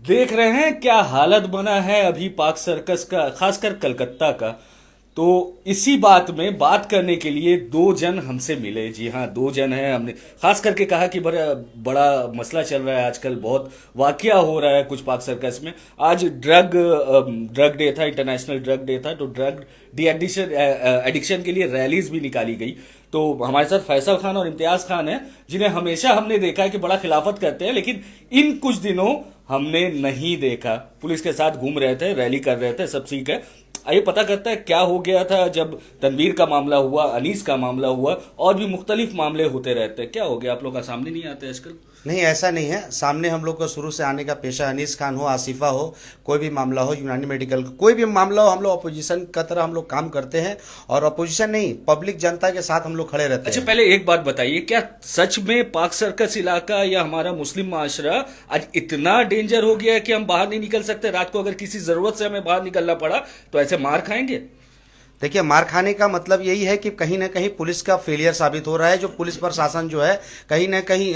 देख रहे हैं क्या हालत बना है अभी पाक सर्कस का, खासकर कलकत्ता का। तो इसी बात में बात करने के लिए दो जन हमसे मिले। जी हाँ, दो जन हैं। हमने खास करके कहा कि बड़ा बड़ा मसला चल रहा है आजकल, बहुत वाकया हो रहा है कुछ पाक सर्कस में। आज ड्रग डे था, इंटरनेशनल ड्रग डे था, तो ड्रग डी एडिक्शन एडिक्शन के लिए रैलीज भी निकाली गई। तो हमारे साथ फैसल खान और इम्तियाज खान हैं, जिन्हें हमेशा हमने देखा है कि बड़ा खिलाफत करते हैं, लेकिन इन कुछ दिनों हमने नहीं देखा। पुलिस के साथ घूम रहे थे, रैली कर रहे थे, सब ठीक है। आइए पता करता है क्या हो गया था जब तनवीर का मामला हुआ, अनीस का मामला हुआ, और भी मुख्तलिफ मामले होते रहते हैं। क्या हो गया, आप लोग का सामने नहीं आते आजकल? नहीं, ऐसा नहीं है। सामने हम लोग को शुरू से आने का पेशा, अनीस खान हो, आसिफा हो, कोई भी मामला हो, यूनानी मेडिकल का कोई भी मामला हो, हम लोग अपोजिशन का तरह हम लोग काम करते हैं। और अपोजिशन नहीं, पब्लिक जनता के साथ हम लोग खड़े रहते अच्छा, हैं। पहले एक बात बताइए, क्या सच में पाक सर्कस इलाका या हमारा मुस्लिम माशरा आज इतना डेंजर हो गया है कि हम बाहर नहीं निकल सकते? रात को अगर किसी जरूरत से हमें बाहर निकलना पड़ा तो ऐसे मार खाएंगे? देखिए, मार खाने का मतलब यही है कि कहीं ना कहीं पुलिस का फेलियर साबित हो रहा है। जो पुलिस प्रशासन जो है कहीं ना कहीं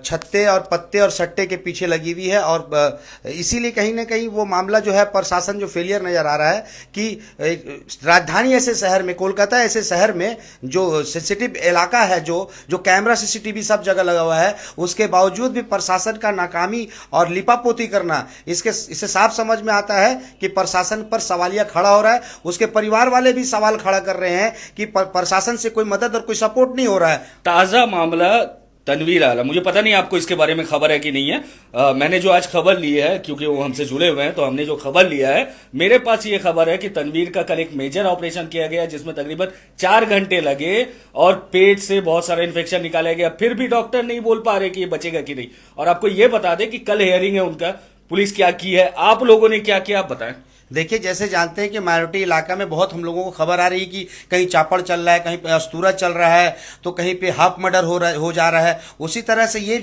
छत्ते और पत्ते और सट्टे के पीछे लगी हुई है। और इसीलिए कहीं ना कहीं वो मामला जो है, प्रशासन जो फेलियर नजर आ रहा है कि राजधानी ऐसे शहर में, कोलकाता ऐसे शहर में जो सेंसिटिव इलाका है, जो जो कैमरा सीसीटीवी सब जगह लगा हुआ है, उसके बावजूद भी प्रशासन का नाकामी और लिपापोती करना, इससे साफ समझ में आता है कि प्रशासन पर सवालिया खड़ा हो रहा है। उसके परिवार वाले भी सवाल खड़ा कर रहे हैं कि प्रशासन से कोई मदद और कोई सपोर्ट नहीं हो रहा है। ताजा मामला तनवीर आलम, मुझे पता नहीं आपको इसके बारे में खबर है कि नहीं है। मैंने जो आज खबर ली है, क्योंकि वो हमसे जुड़े हुए हैं, तो हमने जो खबर लिया है, मेरे पास ये खबर है कि तनवीर का कल एक मेजर ऑपरेशन किया गया जिसमें तकरीबन 4 घंटे लगे और पेट से बहुत सारा इन्फेक्शन निकाला गया। फिर भी डॉक्टर नहीं बोल पा रहे कि ये बचेगा कि नहीं। और आपको ये बता दें कि कल हियरिंग है उनका। पुलिस क्या की है, आप लोगों ने क्या किया, आप बताएं। देखिए, जैसे जानते हैं कि माइनॉरिटी इलाका में बहुत हम लोगों को खबर आ रही है कि कहीं चापड़ चल रहा है, कहीं पे अस्तूरा चल रहा है, तो कहीं पे हाफ मर्डर हो जा रहा है। उसी तरह से ये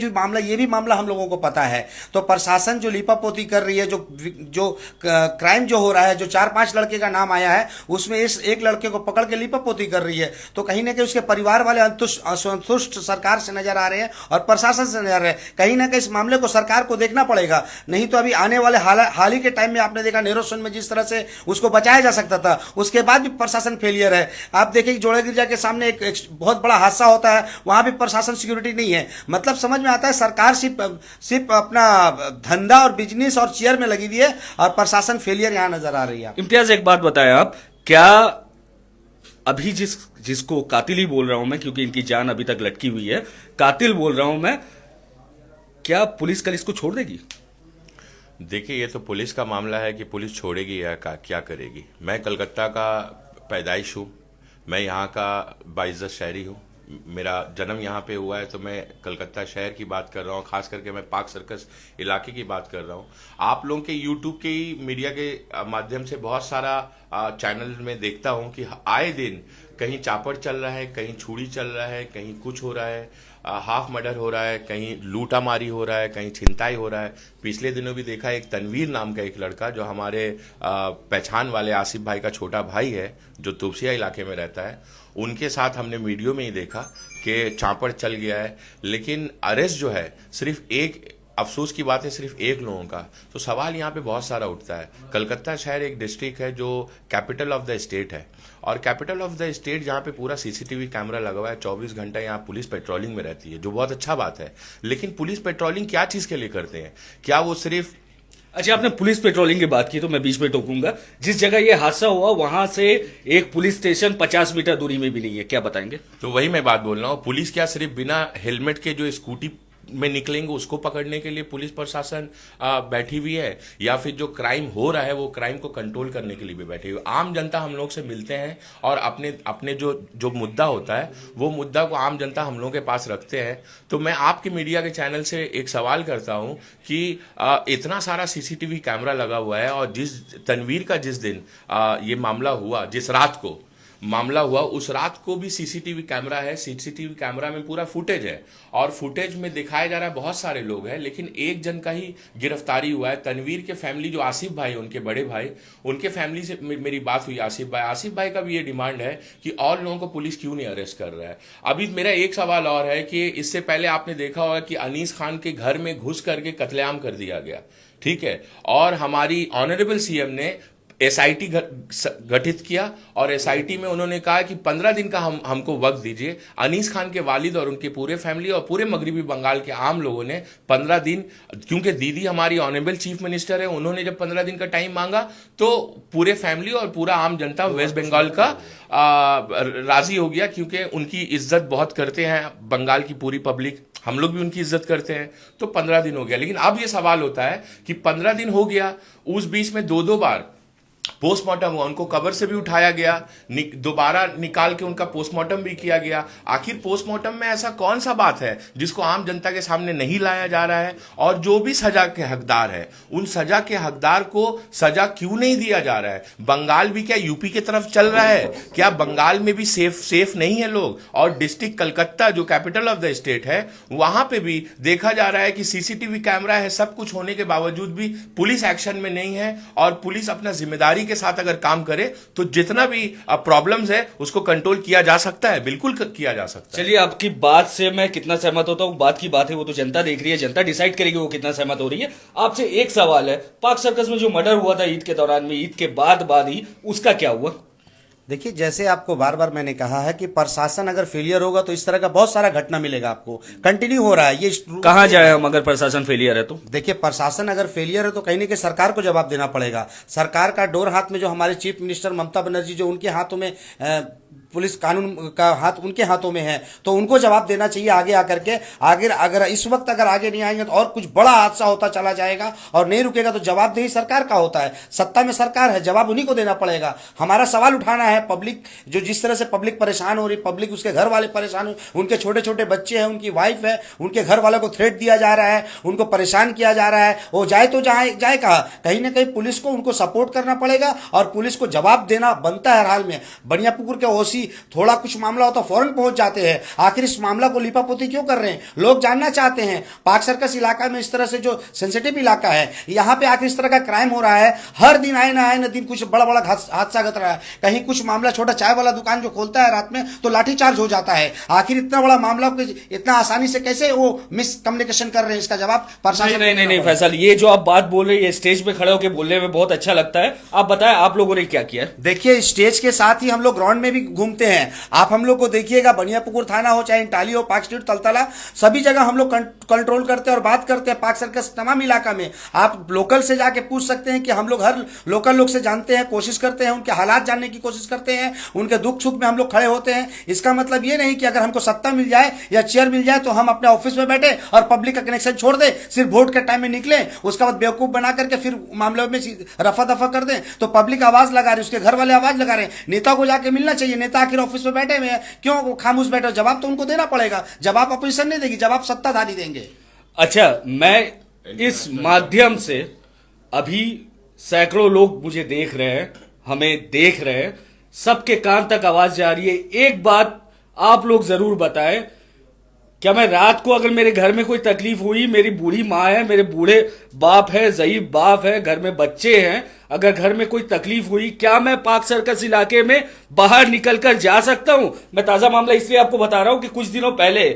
भी मामला हम लोगों को पता है। तो प्रशासन जो लिपापोती कर रही है, जो जो क्राइम जो हो रहा है, जो 4-5 लड़के का नाम आया है, उसमें इस एक लड़के को पकड़ के लिपापोती कर रही है। तो कहीं ना कहीं उसके परिवार वाले असंतुष्ट सरकार से नजर आ रहे हैं और प्रशासन से नजर आ रहे हैं। कहीं ना कहीं इस मामले को सरकार को देखना पड़ेगा। नहीं तो अभी आने वाले हाल ही के टाइम में आपने देखा नेरोसन में जिस तरह से उसको बचाया जा सकता था, उसके बाद भी प्रशासन फेलियर है। आप देखिए कि जोड़ा गिरजा के सामने एक बहुत बड़ा हादसा होता है, वहां भी प्रशासन सिक्योरिटी नहीं है। मतलब समझ में आता है सरकार सिर्फ अपना धंधा और बिजनेस और चेयर में लगी हुई है और प्रशासन फेलियर यहां नजर आ रही है। इम्तियाज, एक बात बताएं आप, क्या अभी जिसको कातिल ही बोल रहा हूं मैं, क्योंकि इनकी जान अभी तक लटकी हुई है, कातिल बोल रहा हूं मैं, क्या पुलिस कल इसको छोड़ देगी? देखिए, ये तो पुलिस का मामला है कि पुलिस छोड़ेगी या क्या करेगी। मैं कलकत्ता का पैदाइश हूँ, मैं यहाँ का बाइज्जत शहरी हूँ, मेरा जन्म यहाँ पे हुआ है, तो मैं कलकत्ता शहर की बात कर रहा हूँ। खास करके मैं पाक सर्कस इलाके की बात कर रहा हूँ। आप लोगों के यूट्यूब के ही मीडिया के माध्यम से बहुत सारा चैनल में देखता हूँ कि आए दिन कहीं चापड़ चल रहा है, कहीं छुरी चल रहा है, कहीं कुछ हो रहा है, हाफ मर्डर हो रहा है, कहीं लूटा मारी हो रहा है, कहीं छिनताई हो रहा है। पिछले दिनों भी देखा एक तनवीर नाम का एक लड़का, जो हमारे पहचान वाले आसिफ भाई का छोटा भाई है, जो तुपसिया इलाके में रहता है, उनके साथ हमने वीडियो में ही देखा कि चापड़ चल गया है। लेकिन अरेस्ट जो है सिर्फ एक, अफसोस की बात है, सिर्फ एक लोगों का। तो सवाल यहाँ पे बहुत सारा उठता है। कलकत्ता शहर एक डिस्ट्रिक्ट है जो कैपिटल ऑफ द स्टेट है, और कैपिटल ऑफ द स्टेट जहाँ पे पूरा सीसीटीवी कैमरा लगा हुआ है, 24 घंटा यहाँ पुलिस पेट्रोलिंग में रहती है, जो बहुत अच्छा बात है। लेकिन पुलिस पेट्रोलिंग क्या चीज़ के लिए करते हैं? क्या वो सिर्फ अच्छा, आपने पुलिस पेट्रोलिंग की बात की तो मैं बीच में टोकूंगा। जिस जगह ये हादसा हुआ वहां से एक पुलिस स्टेशन 50 मीटर दूरी में भी नहीं है, क्या बताएंगे? तो वही मैं बात बोल रहा हूँ, पुलिस क्या सिर्फ बिना हेलमेट के जो स्कूटी में निकलेंगे उसको पकड़ने के लिए पुलिस प्रशासन बैठी हुई है, या फिर जो क्राइम हो रहा है वो क्राइम को कंट्रोल करने के लिए भी बैठी हुई है? आम जनता हम लोग से मिलते हैं और अपने अपने जो जो मुद्दा होता है वो मुद्दा को आम जनता हम लोगों के पास रखते हैं। तो मैं आपके मीडिया के चैनल से एक सवाल करता हूं कि इतना सारा सीसीटीवी कैमरा लगा हुआ है, और जिस तनवीर का जिस दिन ये मामला हुआ, जिस रात को मामला हुआ उस रात को भी सीसीटीवी कैमरा है, सीसीटीवी कैमरा में पूरा फुटेज है और फुटेज में दिखाया जा रहा है बहुत सारे लोग हैं, लेकिन एक जन का ही गिरफ्तारी हुआ है। तनवीर के फैमिली जो आसिफ भाई, उनके बड़े भाई, उनके फैमिली से मेरी बात हुई आसिफ भाई का भी ये डिमांड है कि और लोगों को पुलिस क्यों नहीं अरेस्ट कर रहा है। अभी मेरा एक सवाल और है कि इससे पहले आपने देखा होगा कि अनीस खान के घर में घुस करके कत्लेआम कर दिया गया, ठीक है, और हमारी ऑनरेबल सीएम ने एसआईटी गठित किया और एसआईटी में उन्होंने कहा कि 15 दिन का हमको वक्त दीजिए। अनीस खान के वालिद और उनके पूरे फैमिली और पूरे मगरबी बंगाल के आम लोगों ने 15 दिन, क्योंकि दीदी हमारी ऑनरेबल चीफ मिनिस्टर है, उन्होंने जब 15 दिन का टाइम मांगा तो पूरे फैमिली और पूरा आम जनता वेस्ट बंगाल का राजी हो गया, क्योंकि उनकी इज्जत बहुत करते हैं बंगाल की पूरी पब्लिक, हम लोग भी उनकी इज्जत करते हैं। तो 15 दिन हो गया, लेकिन अब ये सवाल होता है कि 15 दिन हो गया, उस बीच में दो बार पोस्टमार्टम हुआ, उनको कब्र से भी उठाया गया, दोबारा निकाल के उनका पोस्टमार्टम भी किया गया। आखिर पोस्टमार्टम में ऐसा कौन सा बात है जिसको आम जनता के सामने नहीं लाया जा रहा है? और जो भी सजा के हकदार है, उन सजा के हकदार को सजा क्यों नहीं दिया जा रहा है? बंगाल भी क्या यूपी की तरफ चल रहा है? क्या बंगाल में भी सेफ नहीं है लोग? और डिस्ट्रिक्ट कलकत्ता जो कैपिटल ऑफ द स्टेट है, वहां पे भी देखा जा रहा है कि सीसीटीवी कैमरा है, सब कुछ होने के बावजूद भी पुलिस एक्शन में नहीं है। और पुलिस अपना जिम्मेदारी के साथ अगर काम करे तो जितना भी प्रॉब्लम्स है उसको कंट्रोल किया जा सकता है, बिल्कुल किया जा सकता है। चलिए, आपकी बात से मैं कितना सहमत होता हूं, बात की बात है, वो तो जनता देख रही है, जनता डिसाइड करेगी वो कितना सहमत हो रही है। आपसे एक सवाल है, पाक सर्कस में जो मर्डर हुआ था ईद के दौरान में, ईद के बाद ही उसका क्या हुआ? देखिए, जैसे आपको बार बार मैंने कहा है कि प्रशासन अगर फेलियर होगा तो इस तरह का बहुत सारा घटना मिलेगा, आपको कंटिन्यू हो रहा है ये। कहां जाए हम अगर प्रशासन फेलियर है तो? देखिए, प्रशासन अगर फेलियर है तो कहीं ना कहीं सरकार को जवाब देना पड़ेगा। सरकार का डोर हाथ में, जो हमारे चीफ मिनिस्टर ममता बनर्जी, जो उनके हाथों में पुलिस कानून का हाथ उनके हाथों में है, तो उनको जवाब देना चाहिए आगे आकर के। आगे अगर इस वक्त अगर आगे नहीं आएंगे तो और कुछ बड़ा हादसा होता चला जाएगा और नहीं रुकेगा। तो जवाबदेही सरकार का होता है, सत्ता में सरकार है, जवाब उन्हीं को देना पड़ेगा। हमारा सवाल उठाना है, पब्लिक जो जिस तरह से पब्लिक परेशान हो रही, पब्लिक उसके घर वाले परेशान हो, उनके छोटे छोटे बच्चे हैं, उनकी वाइफ है, उनके घर वालों को थ्रेट दिया जा रहा है, उनको परेशान किया जा रहा है। वो जाए तो जाए कहा, कहीं ना कहीं पुलिस को उनको सपोर्ट करना पड़ेगा और पुलिस को जवाब देना बनता है हर हाल में। बनियापुकुर के ओसी थोड़ा कुछ मामला हो तो फौरन पहुंच जाते हैं। आखिर इस मामला को लिपापोती क्यों कर रहे हैं? लोग जानना चाहते हैं। पाक सर्कस इलाका में इस तरह से जो सेंसिटिव इलाका है, यहाँ पे आखिर इस तरह का क्राइम हो रहा है। हर दिन आए ना दिन कुछ बड़ा बड़ा हादसा घट रहा है। कहीं कुछ मामला, छोटा चाय वाला दुकान जो खोलता है रात में तो लाठीचार्ज हो जाता है। आखिर इतना बड़ा मामला इतना आसानी से कैसे वो मिसकम्युनिकेशन कर रहे हैं? इसका जवाब प्रशासन। नहीं फैसल, ये जो आप बात बोल रहे हैं स्टेज पे खड़े होकर बोलने में बहुत अच्छा लगता है। आप बताएं, आप लोगों ने क्या किया? देखिए, स्टेज के साथ ही हम लोग ग्राउंड में भी घूमते हैं। आप हम लोग को देखिएगा, बनियापुकुर थाना हो, चाहे इंटाली हो, पार्क स्ट्रीट, तलतला, सभी जगह हम लोग कंट्रोल करते हैं और बात करते हैं। पाक सर्कस तमाम इलाका में आप लोकल से जाके पूछ सकते हैं कि हम लोग हर लोकल लोग से जानते हैं, कोशिश करते हैं, उनके हालात जानने की कोशिश करते हैं, उनके दुख सुख में हम लोग खड़े होते हैं। इसका मतलब ये नहीं कि अगर हमको सत्ता मिल जाए या चेयर मिल जाए तो हम अपने ऑफिस में बैठे और पब्लिक का कनेक्शन छोड़ दें, सिर्फ वोट के टाइम में निकले, उसके बाद बेवकूफ बना करके फिर मामले में रफा दफा कर दें। तो पब्लिक आवाज लगा रही, उसके घर वाले आवाज लगा रहे हैं। नेता को जाके मिलना चाहिए। नेता आखिर ऑफिस में बैठे हुए हैं, क्यों खामोश बैठे? जवाब तो उनको देना पड़ेगा। जवाब अपोजिशन नहीं देगी, जवाब सत्ताधारी देंगे। अच्छा, मैं इस माध्यम से, अभी सैकड़ों लोग मुझे देख रहे हैं, हमें देख रहे हैं, सबके कान तक आवाज जा रही है। एक बात आप लोग जरूर बताएं, क्या मैं रात को अगर मेरे घर में कोई तकलीफ हुई, मेरी बूढ़ी माँ है, मेरे बूढ़े बाप है, ज़ईफ बाप है, घर में बच्चे हैं, अगर घर में कोई तकलीफ हुई, क्या मैं पाक सर्कस इलाके में बाहर निकलकर जा सकता हूं? मैं ताजा मामला इसलिए आपको बता रहा हूं कि कुछ दिनों पहले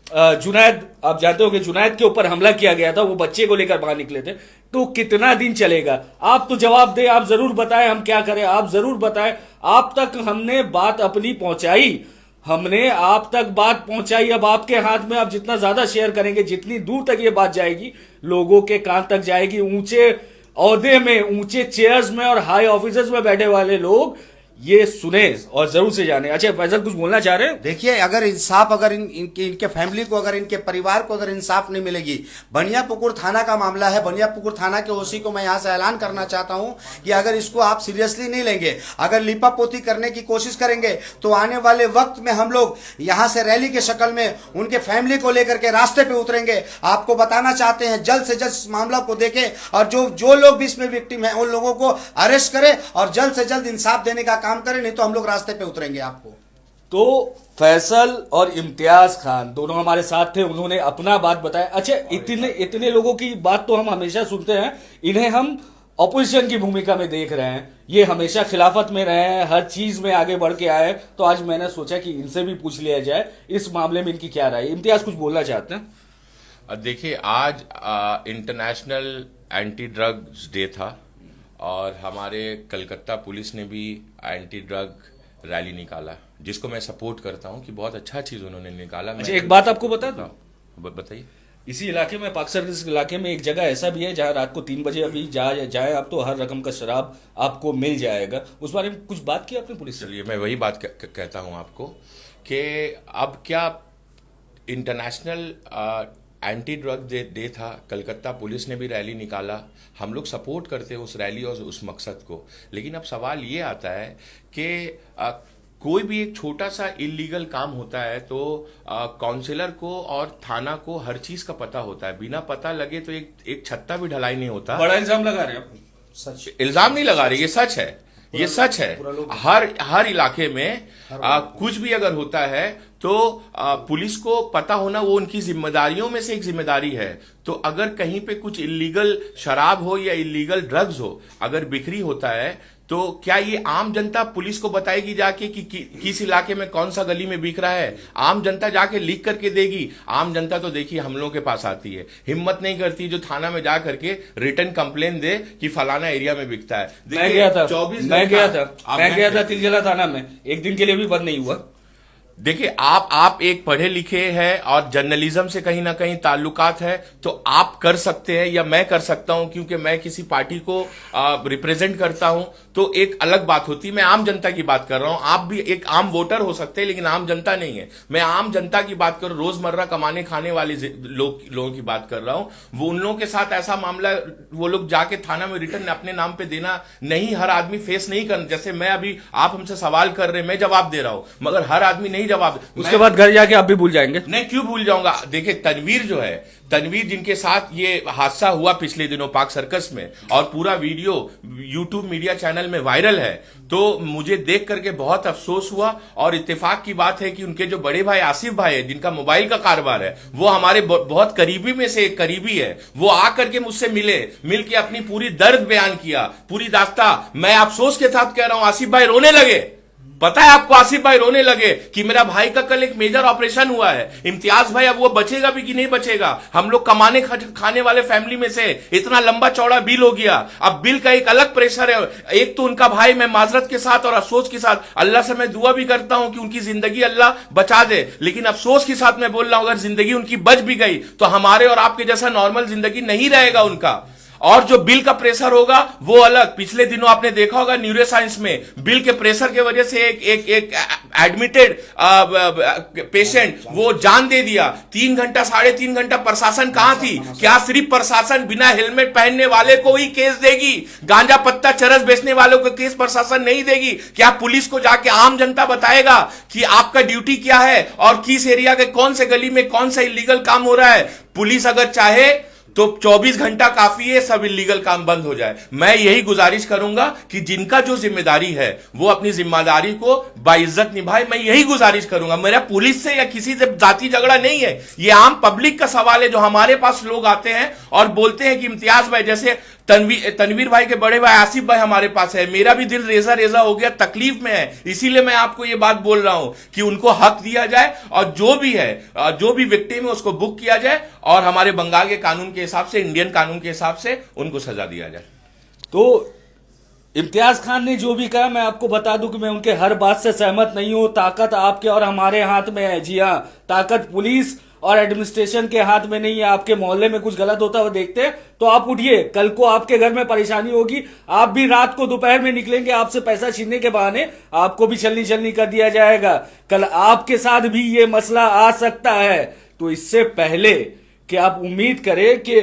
जुनैद, आप जानते हो कि जुनैद के ऊपर हमला किया गया था, वो बच्चे को लेकर बाहर निकले थे। तो कितना दिन चलेगा? आप तो जवाब दें, आप जरूर बताएं हम क्या करें, आप जरूर बताएं। आप तक हमने बात अपनी पहुंचाई, हमने आप तक बात पहुंचाई। अब आपके हाथ में, आप जितना ज्यादा शेयर करेंगे, जितनी दूर तक ये बात जाएगी, लोगों के कान तक जाएगी। ऊंचे ओहदे में, ऊंचे चेयर्स में और हाई ऑफिसर्स में बैठे वाले लोग ये सुने और जरूर से जाने। अच्छा फैसल, कुछ बोलना चाह रहे हैं? देखिए, अगर इंसाफ, अगर इनके फैमिली को, अगर इनके परिवार को अगर इंसाफ नहीं मिलेगी, बनियापुकुर थाना का मामला है, बनियापुकुर थाना के ओसी को मैं यहां से ऐलान करना चाहता हूं कि अगर इसको आप सीरियसली नहीं लेंगे, अगर लिपापोती करने की कोशिश करेंगे, तो आने वाले वक्त में हम लोग यहां से रैली के शक्ल में उनके फैमिली को लेकर के रास्ते पे उतरेंगे। आपको बताना चाहते हैं, जल्द से जल्द इस मामला को देखें और जो लोग भी इसमें विक्टिम है उन लोगों को अरेस्ट करें और जल्द से जल्द इंसाफ देने का काम करें, नहीं तो हम लोग रास्ते पे उतरेंगे आपको। तो फैसल और इम्तियाज खान दोनों हमारे साथ थे, उन्होंने अपना बात बताया। अच्छा, इतने इतने लोगों की बात तो हम हमेशा सुनते हैं, इन्हें हम ऑपोजिशन की भूमिका में देख रहे हैं, ये हमेशा खिलाफत में रहे हैं, हर चीज में आगे बढ़ के आए। तो आज मैंने सोचा कि इनसे भी पूछ लिया जाए इस मामले में इनकी क्या राय है। इम्तियाज कुछ बोलना चाहते हैं? देखिए, आज इंटरनेशनल एंटी ड्रग्स डे था और हमारे कलकत्ता पुलिस ने भी एंटी ड्रग रैली निकाला, जिसको मैं सपोर्ट करता हूं कि बहुत अच्छा चीज उन्होंने निकाला। अच्छा, एक बात आपको बता दूं, बताइए। इसी इलाके में, पाकिस्तान इस इलाके में एक जगह ऐसा भी है जहां रात को 3 बजे अभी जाए आप तो हर रकम का शराब आपको मिल जाएगा। उस बारे में कुछ बात की आपने पुलिस से? चलिए, मैं वही बात कहता हूं आपको कि अब क्या इंटरनेशनल एंटी ड्रग डे था, कलकत्ता पुलिस ने भी रैली निकाला, हम लोग सपोर्ट करते हैं उस रैली और उस मकसद को। लेकिन अब सवाल ये आता है कि कोई भी एक छोटा सा इलीगल काम होता है तो काउंसिलर को और थाना को हर चीज का पता होता है। बिना पता लगे तो एक छत्ता भी ढलाई नहीं होता। बड़ा इल्जाम लगा रहे हैं आप। सच, इल्जाम नहीं लगा रहे, ये सच है, ये सच है। हर इलाके में कुछ भी अगर होता है तो पुलिस को पता होना वो उनकी जिम्मेदारियों में से एक जिम्मेदारी है। तो अगर कहीं पे कुछ इलीगल शराब हो या इलीगल ड्रग्स हो, अगर बिक्री होता है, तो क्या ये आम जनता पुलिस को बताएगी जाके कि किस इलाके में कौन सा गली में बिक रहा है? आम जनता जाके लिख करके देगी? आम जनता तो देखिए हम लोगों के पास आती है, हिम्मत नहीं करती जो थाना में जा करके रिटर्न कंप्लेन दे कि फलाना एरिया में बिकता है। मैं गया था तिलजला थाना में, एक दिन के लिए भी बंद नहीं हुआ। देखिए, आप एक पढ़े लिखे हैं और जर्नलिज्म से कहीं ना कहीं ताल्लुकात है, तो आप कर सकते हैं या मैं कर सकता हूं, क्योंकि मैं किसी पार्टी को रिप्रेजेंट करता हूं, तो एक अलग बात होती है। मैं आम जनता की बात कर रहा हूं, आप भी एक आम वोटर हो सकते हैं लेकिन आम जनता नहीं है। मैं आम जनता की बात कर, रोजमर्रा कमाने खाने वाले लोगों की बात कर रहा हूं। वो उन लोगों के साथ ऐसा मामला वो लोग जाके थाना में रिटर्न अपने नाम पे देना नहीं, हर आदमी फेस नहीं कर। जैसे मैं अभी, आप हमसे सवाल कर रहे हैं, मैं जवाब दे रहा हूं, मगर हर आदमी नहीं जवाब। उसके बाद घर जाके आप भी भूल जाएंगे। नहीं, क्यों भूल जाऊंगा? देखिए, तनवीर जो है, तनवीर जिनके साथ ये हादसा हुआ पिछले दिनों पाक सर्कस में और पूरा वीडियो यूट्यूब मीडिया चैनल में वायरल है, तो मुझे देख करके बहुत अफसोस हुआ। और इत्तेफाक की बात है कि उनके जो बड़े भाई आसिफ भाई है, जिनका मोबाइल का कारोबार है, वो हमारे बहुत करीबी में से एक करीबी है। वो आकर के मुझसे मिल के अपनी पूरी दर्द बयान किया, पूरी दास्ता। मैं अफसोस के साथ कह रहा हूं, आसिफ भाई रोने लगे। पता है आपको, आसिफ भाई रोने लगे कि मेरा भाई का कल एक मेजर ऑपरेशन हुआ है। इम्तियाज भाई अब वो बचेगा भी कि नहीं बचेगा? हम लोग कमाने खाने वाले फैमिली में से, इतना लंबा चौड़ा बिल हो गया। अब बिल का एक अलग प्रेशर है। एक तो उनका भाई, मैं माजरत के साथ और अफसोस के साथ अल्लाह से मैं दुआ भी करता हूं कि उनकी जिंदगी अल्लाह बचा दे, लेकिन अफसोस के साथ मैं बोल रहा हूं, अगर जिंदगी उनकी बच भी गई तो हमारे और आपके जैसा नॉर्मल जिंदगी नहीं रहेगा उनका। और जो बिल का प्रेशर होगा वो अलग। पिछले दिनों आपने देखा होगा न्यूरो साइंस में बिल के प्रेशर के वजह से एक एडमिटेड पेशेंट वो जान दे दिया। 3 घंटा 3.5 घंटा प्रशासन कहां थी? क्या सिर्फ प्रशासन बिना हेलमेट पहनने वाले को ही केस देगी? गांजा पत्ता चरस बेचने वालों को केस प्रशासन नहीं देगी? क्या पुलिस को जाके आम जनता बताएगा कि आपका ड्यूटी क्या है और किस एरिया के कौन से गली में कौन सा इलीगल काम हो रहा है? पुलिस अगर चाहे तो 24 घंटा काफी है, सब इलीगल काम बंद हो जाए। मैं यही गुजारिश करूंगा कि जिनका जो जिम्मेदारी है वो अपनी जिम्मेदारी को बाइज्जत निभाए। मैं यही गुजारिश करूंगा। मेरा पुलिस से या किसी से जाति झगड़ा नहीं है, ये आम पब्लिक का सवाल है। जो हमारे पास लोग आते हैं और बोलते हैं कि इम्तियाज भाई, जैसे तनवीर भाई के बड़े भाई आसिफ भाई हमारे पास है, मेरा भी दिल रेजा रेजा हो गया, तकलीफ में है। इसीलिए मैं आपको ये बात बोल रहा हूं कि उनको हक दिया जाए और जो भी है, जो भी विक्टिम है उसको बुक किया जाए और हमारे बंगाल के कानून के हिसाब से, इंडियन कानून के हिसाब से उनको सजा दिया जाए। तो इम्तियाज खान ने जो भी कहा, मैं आपको बता दूं कि मैं उनके हर बात से सहमत नहीं हूं। ताकत आपके और हमारे हाथ में है। जी हाँ, ताकत पुलिस और एडमिनिस्ट्रेशन के हाथ में नहीं है। आपके मोहल्ले में कुछ गलत होता हुआ देखते हैं तो आप उठिए, कल को आपके घर में परेशानी होगी, आप भी रात को दोपहर में निकलेंगे, आपसे पैसा छीनने के बहाने आपको भी छलनी कर दिया जाएगा। कल आपके साथ भी ये मसला आ सकता है। तो इससे पहले कि आप उम्मीद करें कि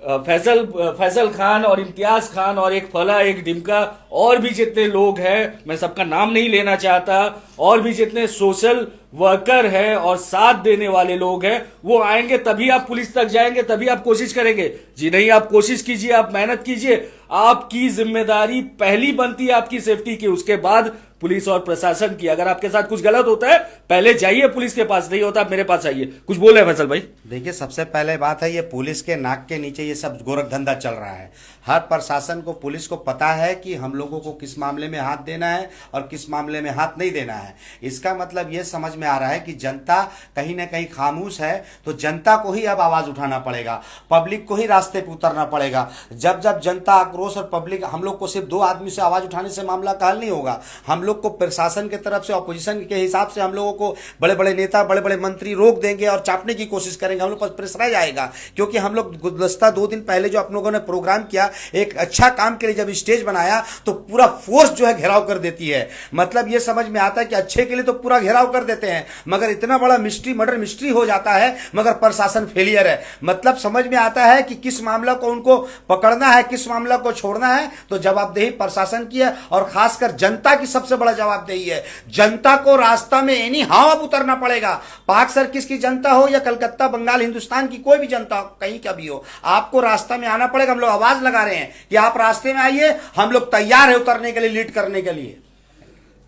फैसल खान और इम्तियाज खान और एक फला एक डिमका और भी जितने लोग हैं, मैं सबका नाम नहीं लेना चाहता, और भी जितने सोशल वर्कर हैं और साथ देने वाले लोग हैं, वो आएंगे तभी आप पुलिस तक जाएंगे, तभी आप कोशिश करेंगे। जी नहीं, आप कोशिश कीजिए, आप मेहनत कीजिए। आपकी जिम्मेदारी पहली बनती है आपकी सेफ्टी की, उसके बाद पुलिस और प्रशासन की। अगर आपके साथ कुछ गलत होता है पहले जाइए पुलिस के पास, नहीं होता आप मेरे पास आइए। कुछ बोल रहे हैं फैसल भाई? देखिए, सबसे पहले बात है, ये पुलिस के नाक के नीचे ये सब गोरख धंधा चल रहा है। हर प्रशासन को, पुलिस को पता है कि हम लोगों को किस मामले में हाथ देना है और किस मामले में हाथ नहीं देना है। इसका मतलब ये समझ में आ रहा है कि जनता कहीं ना कहीं खामोश है, तो जनता को ही अब आवाज उठाना पड़ेगा, पब्लिक को ही रास्ते पे उतरना पड़ेगा। जब जब जनता आक्रोश और पब्लिक, हम लोग को सिर्फ दो आदमी से आवाज उठाने से मामला का हल नहीं होगा। हम लोग को प्रशासन की तरफ से, ऑपोजिशन के हिसाब से हम लोगों को बड़े बड़े नेता, बड़े बड़े मंत्री रोक देंगे और चापने की कोशिश करेंगे। हम लोग पर प्रेशराइज आएगा, क्योंकि हम लोग गुज़श्ता 2 दिन पहले जो आप लोगों ने प्रोग्राम किया, एक अच्छा काम के लिए जब स्टेज बनाया तो पूरा फोर्स जो है घेराव कर देती है। मतलब ये समझ में आता है कि अच्छे के लिए तो पूरा घेराव कर देते हैं, मगर इतना बड़ा मिस्ट्री, मर्डर मिस्ट्री हो जाता है, मगर प्रशासन फेलियर है। मतलब समझ में आता है कि किस मामला को उनको पकड़ना है, किस मामला को छोड़ना है। तो जवाबदेही प्रशासन की है और खासकर जनता की सबसे बड़ा जवाबदेही है। जनता को रास्ता में एनी हाउ अब उतरना पड़ेगा। पाक सर्किस की जनता हो या कलकत्ता, बंगाल, हिंदुस्तान की कोई भी जनता कहीं का भी हो, आपको रास्ता में आना पड़ेगा। हम लोग आवाज लगा रहे हैं कि आप रास्ते में आइए, हम लोग तैयार है उतरने के लिए, लीड करने के लिए।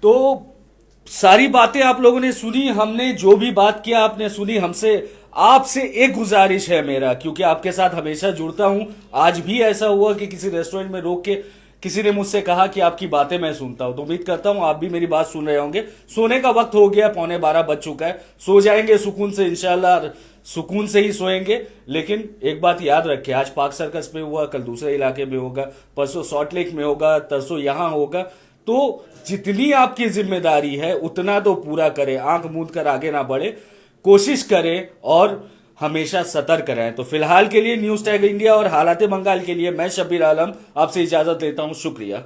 तो सारी बातें आप लोगों ने सुनी, हमने जो भी बात किया आपने सुनी। हमसे, आपसे एक गुजारिश है मेरा, क्योंकि आपके साथ हमेशा जुड़ता हूं। आज भी ऐसा हुआ कि किसी रेस्टोरेंट में रोक के किसी ने मुझसे कहा कि आपकी बातें मैं सुनता हूं, तो उम्मीद करता हूं आप भी मेरी बात सुन रहे होंगे। सोने का वक्त हो गया, 11:15 बज चुका है, सो जाएंगे सुकून से, इंशाल्लाह सुकून से ही सोएंगे। लेकिन एक बात याद रखें, आज पाक सर्कस में हुआ, कल दूसरे इलाके में होगा, परसों सॉल्ट लेक में होगा, तरसों यहां होगा। तो जितनी आपकी जिम्मेदारी है उतना तो पूरा करें, आंख मूंद कर आगे ना बढ़े, कोशिश करें और हमेशा सतर्क रहें। तो फिलहाल के लिए न्यूज टैग इंडिया और हालात बंगाल के लिए मैं शब्बीर आलम आपसे इजाजत लेता हूं। शुक्रिया।